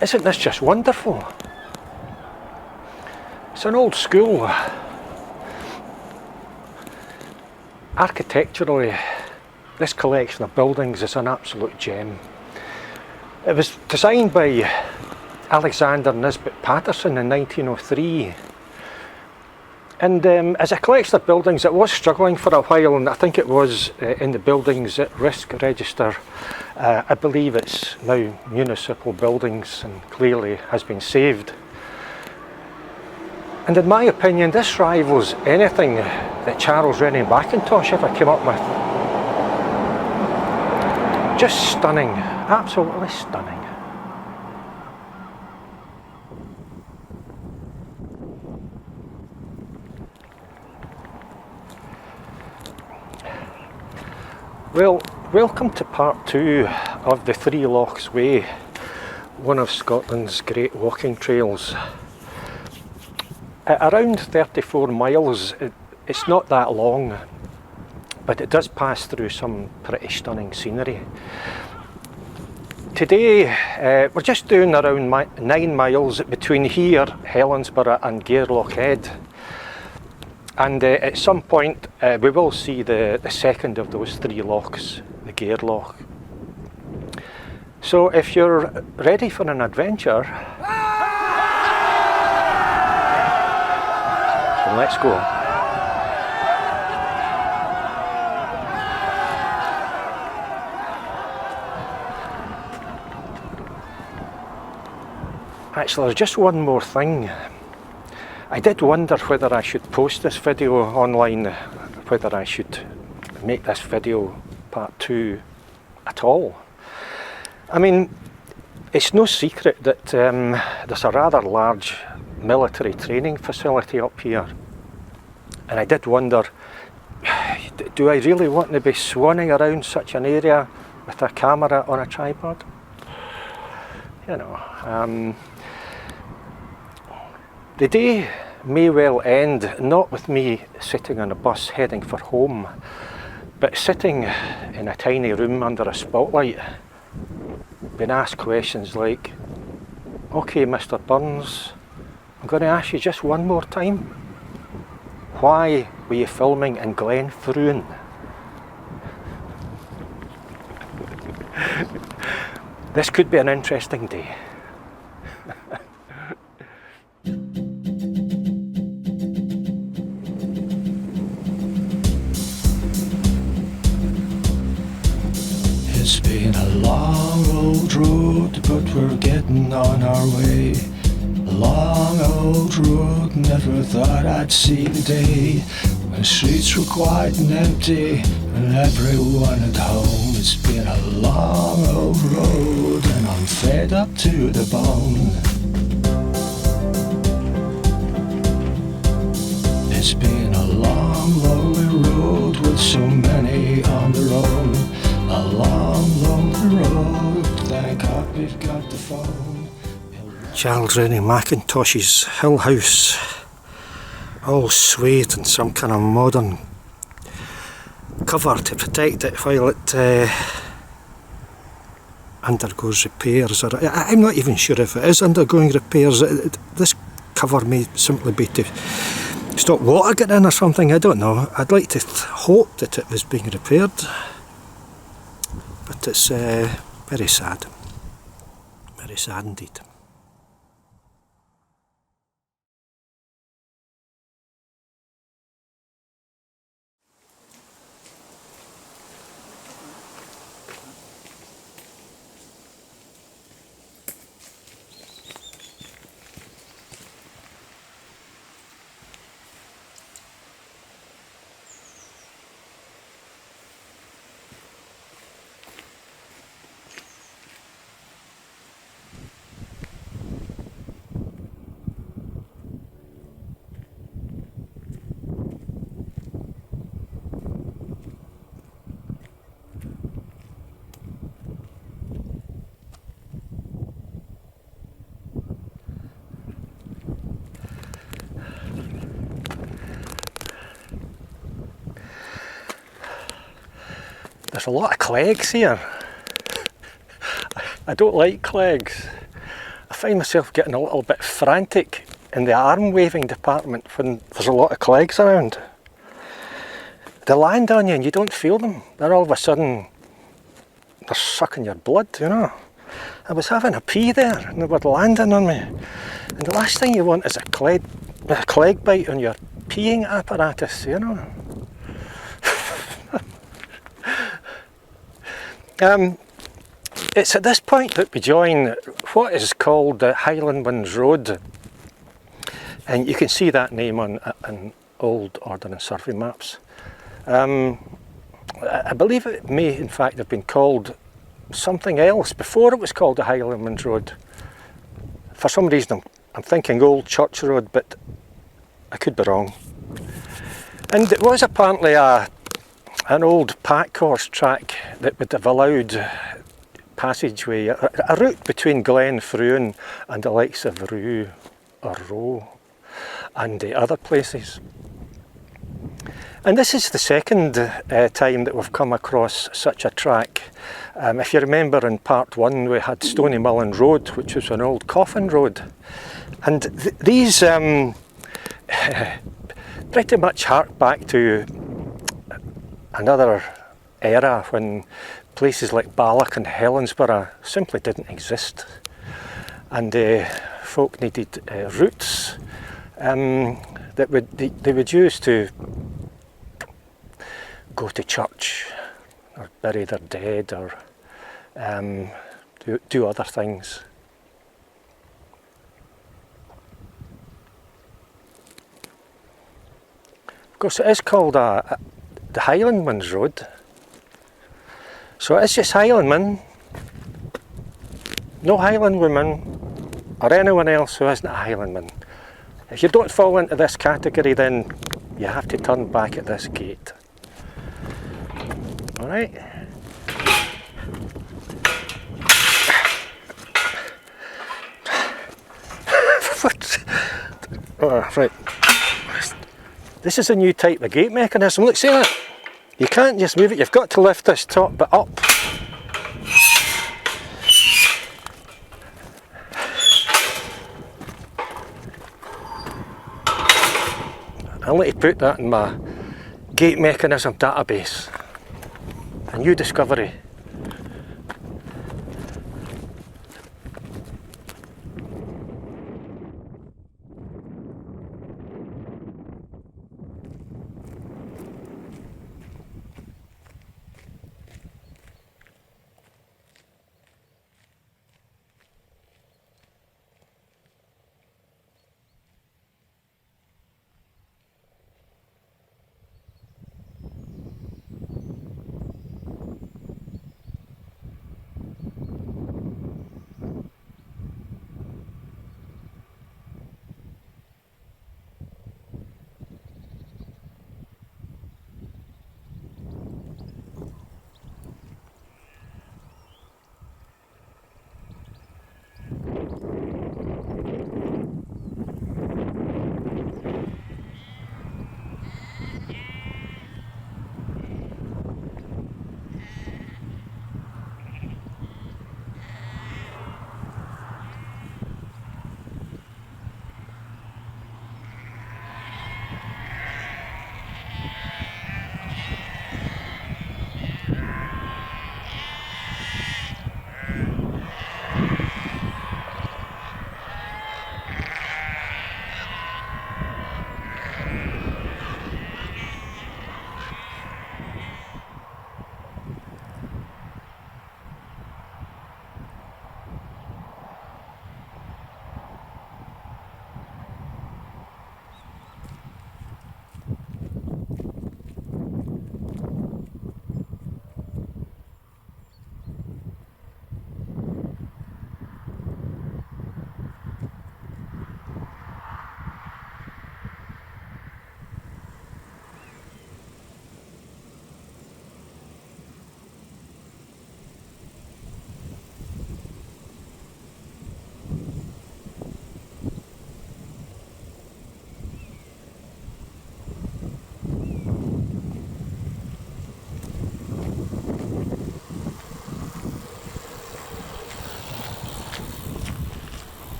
Isn't this just wonderful? It's an old school. Architecturally, this collection of buildings is an absolute gem. It was designed by Alexander Nisbet Patterson in 1903. And as a collection of buildings, it was struggling for a while, and I think it was in the buildings at risk register. I believe it's now municipal buildings and clearly has been saved. And in my opinion, this rivals anything that Charles Rennie Mackintosh ever came up with. Just stunning, absolutely stunning. Well, welcome to part 2 of the Three Lochs Way, one of Scotland's great walking trails. At around 34 miles, it's not that long, but it does pass through some pretty stunning scenery. Today, we're just doing around 9 miles between here, Helensburgh and Garelochhead. And at some point we will see the second of those 3 lochs, the Gare Loch. So if you're ready for an adventure, then let's go. Actually, there's just one more thing. I did wonder whether I should post this video online, whether I should make this video part 2 at all. I mean, it's no secret that there's a rather large military training facility up here. And I did wonder, do I really want to be swanning around such an area with a camera on a tripod? You know, the day may well end not with me sitting on a bus heading for home, but sitting in a tiny room under a spotlight, being asked questions like, "Okay, Mr. Burns, I'm going to ask you just one more time. Why were you filming in Glen Fruin?" This could be an interesting day. It's been a long old road, but we're getting on our way. A long old road, never thought I'd see the day when streets were quiet and empty and everyone at home. It's been a long old road and I'm fed up to the bone. It's been a long, lonely road with so many on their own. A long, lonely road, thank God we've got the phone. Charles Rennie Mackintosh's hill house, all swathed in some kind of modern cover to protect it while it undergoes repairs. Or I'm not even sure if it is undergoing repairs. This cover may simply be to stop water getting in or something, I don't know. I'd like to hope that it was being repaired. But it's very sad indeed. There's a lot of clegs here. I don't like clegs. I find myself getting a little bit frantic in the arm waving department when there's a lot of clegs around. They land on you and you don't feel them. Then all of a sudden they're sucking your blood, you know. I was having a pee there and they were landing on me. And the last thing you want is a cleg bite on your peeing apparatus, you know. It's at this point that we join what is called the Highlandman Road. And you can see that name on old Ordnance Survey maps. I believe it may in fact have been called something else before it was called the Highlandman Road. For some reason I'm thinking Old Church Road, but I could be wrong. And it was apparently an old pack horse track that would have allowed passageway, a route between Glen Fruin and the likes of Rue or Roe and other places. And this is the second time that we've come across such a track. If you remember in part one we had Stony Mullen Road, which was an old coffin road. And these pretty much hark back to another era when places like Balloch and Helensburgh simply didn't exist. And folk needed routes that they would use to go to church or bury their dead or do other things. Of course it is called the Highlandman's Road. So it's just Highlandmen, no Highland women or anyone else who isn't a Highlandman. If you don't fall into this category, then you have to turn back at this gate. Alright. Oh, right. This is a new type of gate mechanism. Look, see that? You can't just move it, you've got to lift this top bit up. I'll need to put that in my gate mechanism database. A new discovery.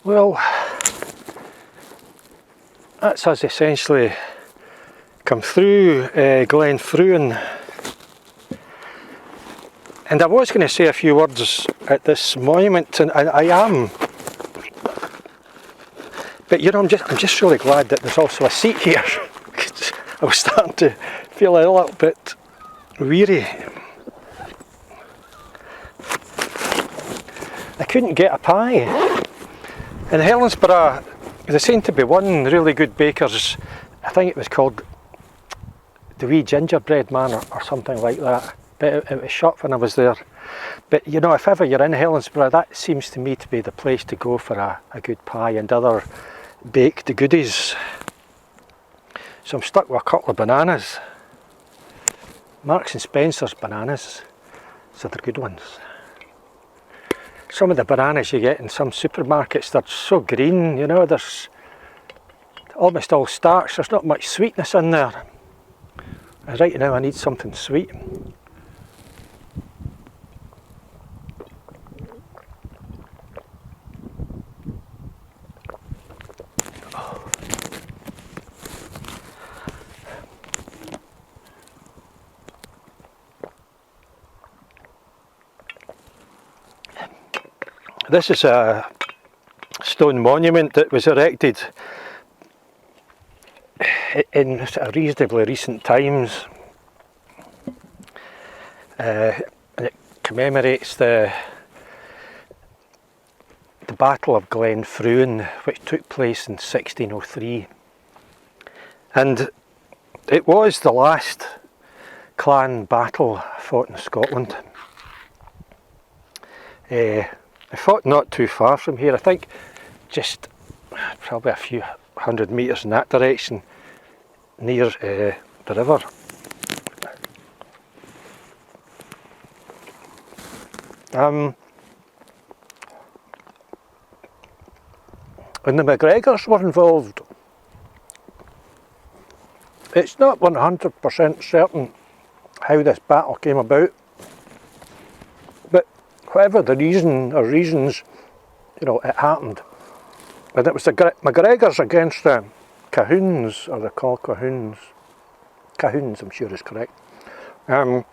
Well, that's us essentially come through Glen Fruin. And I was going to say a few words at this monument, and I am. But you know, I'm just really glad that there's also a seat here. I was starting to feel a little bit weary. I couldn't get a pie. In Helensburgh, there seemed to be one really good baker's. I think it was called the Wee Gingerbread Man or something like that. But it was shut when I was there. But you know, if ever you're in Helensburgh, that seems to me to be the place to go for a good pie and other baked goodies. So I'm stuck with a couple of bananas. Marks and Spencer's bananas, so they're good ones. Some of the bananas you get in some supermarkets, they're so green, you know, there's almost all starch, there's not much sweetness in there. And right now I need something sweet. This is a stone monument that was erected in reasonably recent times. And it commemorates the Battle of Glen Fruin, which took place in 1603. And it was the last clan battle fought in Scotland. I fought not too far from here, I think just probably a few hundred metres in that direction, near the river. And the MacGregors were involved. It's not 100% certain how this battle came about, but whatever the reason or reasons, you know, it happened. And it was the MacGregors against the Cahoons, or they're called Cahoons. Cahoons, I'm sure is correct. The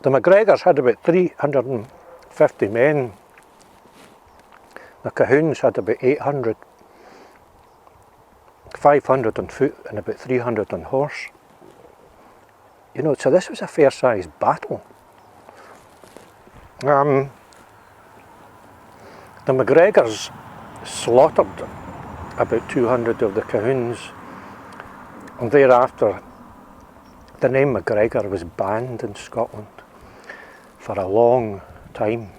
MacGregors had about 350 men. The Cahoons had about 800. 500 on foot and about 300 on horse. You know, so this was a fair-sized battle. The MacGregors slaughtered about 200 of the Cahoons, and thereafter the name MacGregor was banned in Scotland for a long time.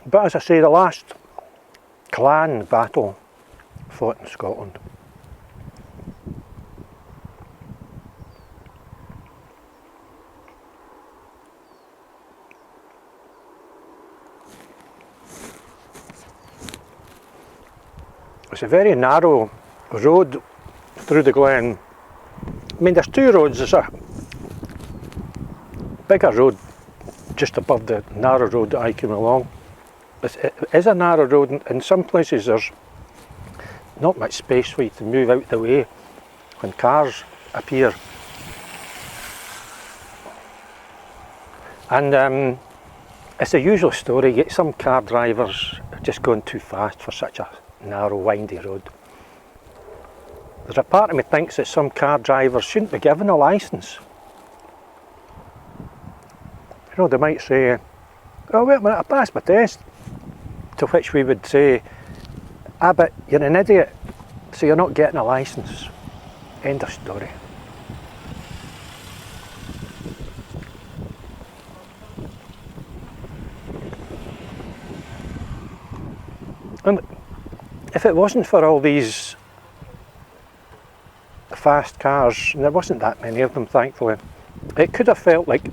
But as I say, the last clan battle fought in Scotland. It's a very narrow road through the glen. I mean, there's two roads. There's a bigger road just above the narrow road that I came along. It is a narrow road, and in some places there's not much space for you to move out the way when cars appear. And it's the usual story. You get some car drivers just going too fast for such a narrow, windy road. There's a part of me thinks that some car drivers shouldn't be given a licence. You know, they might say, "Oh, wait a minute, I passed my test." To which we would say, "Ah, but you're an idiot, so you're not getting a licence." End of story. And if it wasn't for all these fast cars, and there wasn't that many of them thankfully, it could have felt like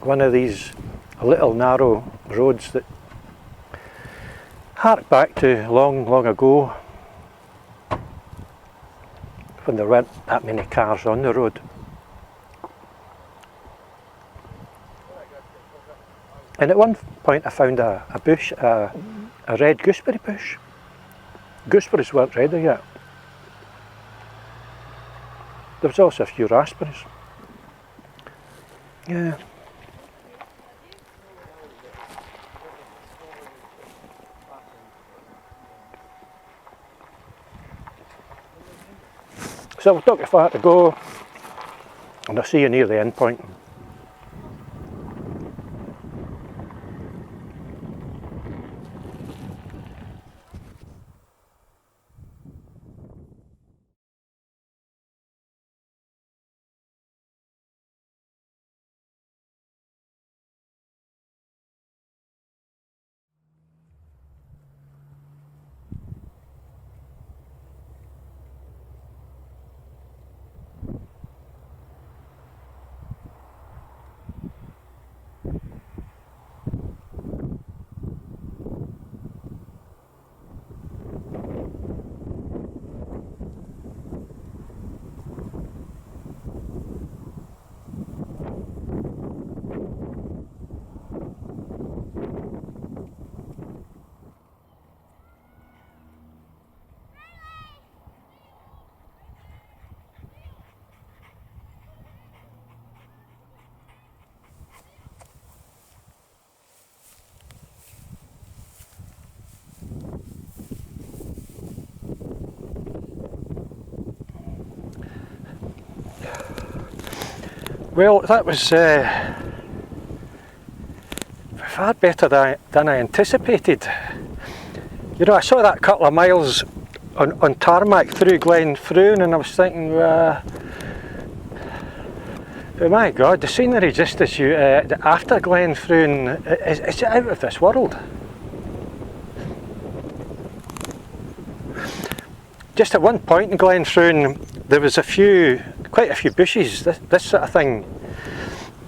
one of these little narrow roads that Hark back to long, long ago, when there weren't that many cars on the road. And at one point I found a bush, a red gooseberry bush. Gooseberries weren't ready yet. There was also a few raspberries. Yeah. So we've not got far to go, and I'll see you near the end point. Well, that was far better than I anticipated. You know, I saw that couple of miles on tarmac through Glen Fruin, and I was thinking, oh my God, the scenery just as you after Glen Fruin is out of this world. Just at one point in Glen Fruin, there was quite a few bushes, this sort of thing.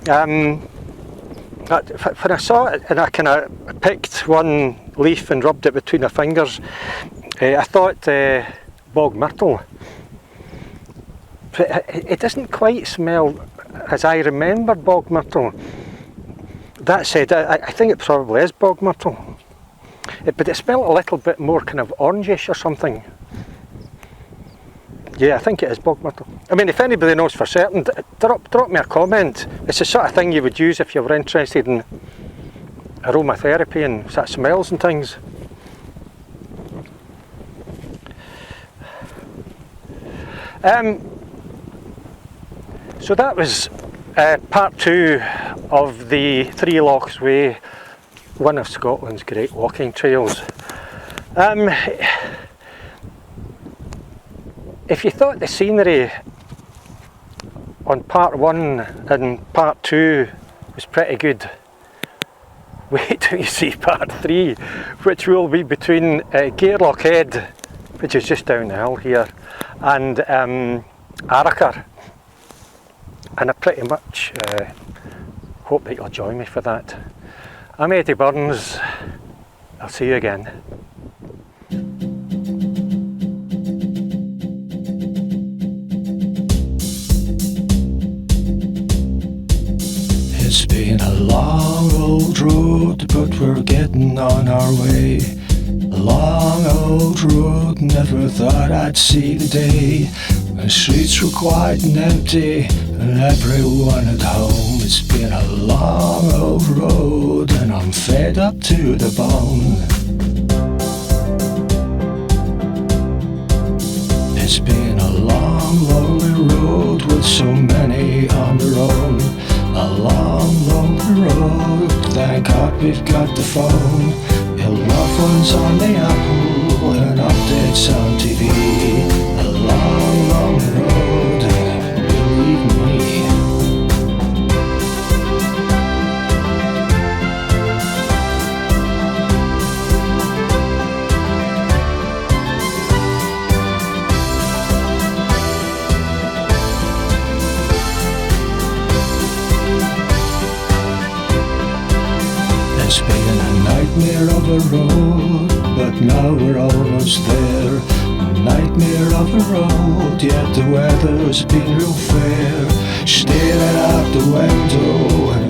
When I saw it and I kind of picked one leaf and rubbed it between my fingers, I thought bog myrtle. But it doesn't quite smell as I remember bog myrtle. That said, I think it probably is bog myrtle. But it smelled a little bit more kind of orangish or something. Yeah, I think it is bog myrtle. I mean, if anybody knows for certain, drop me a comment. It's the sort of thing you would use if you were interested in aromatherapy and sort of smells and things. So that was part 2 of the Three Lochs Way, one of Scotland's great walking trails. If you thought the scenery on part 1 and part 2 was pretty good, wait till you see part 3, which will be between Garelochhead, which is just down the hill here, and Argyll. And I pretty much hope that you'll join me for that. I'm Eddie Burns. I'll see you again. It's been a long old road, but we're getting on our way. A long old road, never thought I'd see the day. The streets were quiet and empty, and everyone at home. It's been a long old road, and I'm fed up to the bone. It's been a long, lonely road with so many on their own. A long, lonely road, thank God we've got the phone. Your loved ones on the Apple and updates on TV. A long, lonely road, believe me. It's been a night nightmare of a road, but now we're almost there. Nightmare of a road, yet the weather's been real fair. Staring out the window